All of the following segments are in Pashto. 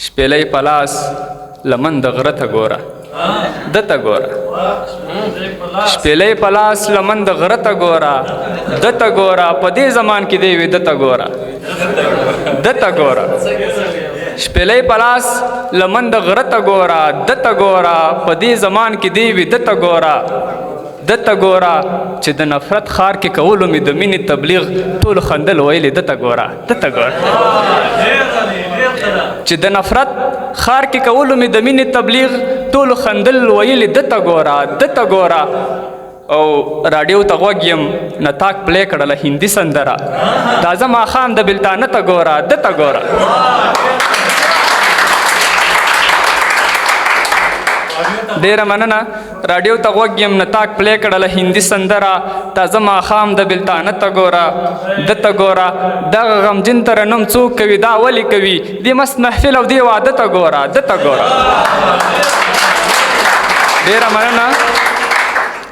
شپېلۍ په لاس لمن د غره ته ګوره ده ته ګوره شپېلۍ په لاس لمن د غره ته ګوره ده ته ګوره په دې زمان کې دی وي ده ته ګوره ده ته ګوره شپېلۍ په لاس لمن د غره ته ګوره ده ته ګوره په دې زمان کې دی وي ده ته ګوره ده ته ګوره چې د نفرت ښار کې کولو مې د مینې تبلیغ ټولو خندل ویلې ده ته ګوره ده ته ګوره چې د نفرت ښار کې کولو مې د مینې تبلیغ ټولو خندل ویلې ده ته ګوره ده ته ګوره او راډیو ته غوږ یم نتاک پلی کړله هندي سندره تازه ماښام د بلتانه ته ګوره ده ته ګوره ډیره مننه راډیو ته غوږ یم نتاک پلی کړله هندي سندره تازه ماښام د بلتانه ته ګوره ده ته ګوره دغه غمجن ترنم څوک کوي دا ولې کوي دې مست محفل او دې واده ته ګوره ده ته ګوره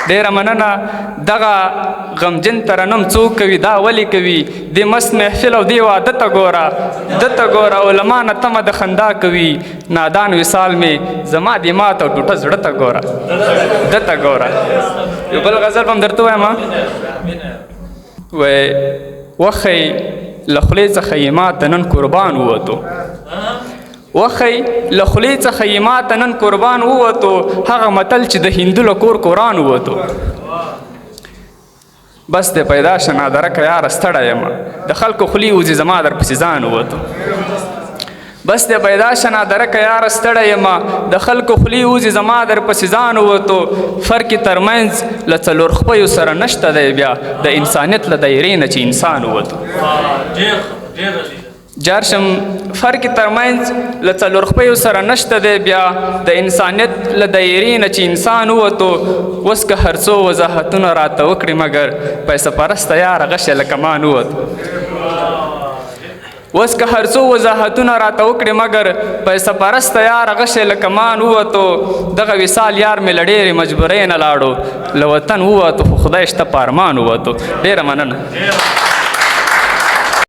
ډیره مننه دغه غمجن ترنم څوک کوي دا ولې کوي دې مست محفل او دې واده ته ګوره ده ته ګوره علما نه تمه د خندا کوي نادان وصال مې زما دې مات او ټوټه زړه ته ګوره ده ته ګوره یو بل غزل به هم درته وایم وی وښی له خولې څخه یې ماته نن قربان ووتو وخی له خولې څخه یې ماته نن قربان ووتو هغه متل چې د هندو له کور قرآن ووتو بس دې پیدا شه نادرکه یاره ستړی یم د خلکو خولې وځي زما در پسې ځان ووتو بس دې پیدا شه نادرکه یاره ستړی یم د خلکو خولې وځي زما در پسې ځان ووتو فرق یې ترمنځ له څلور خپیو سره نشته دی بیا د انسانیت له دایرې نه چې انسان ووتو جارشم فرق ترمنځ له څلور خپیو سره نشته دی بیا د انسانیت له دایرې نه چې انسان ووتو اوس که هر څو وضاحتونه راته وکړي مګر پیسه پرسته یاره غشی له کمان ووتو اوس که هر څو وضاحتونه راته وکړي مګر پیسه پرسته یاره غشی له کمان ووتو دغه وصال یار مې له ډېرې مجبورۍ نه لاړو له وطن ووتو خو خدای شته په ارمان ووتو ډېره مننه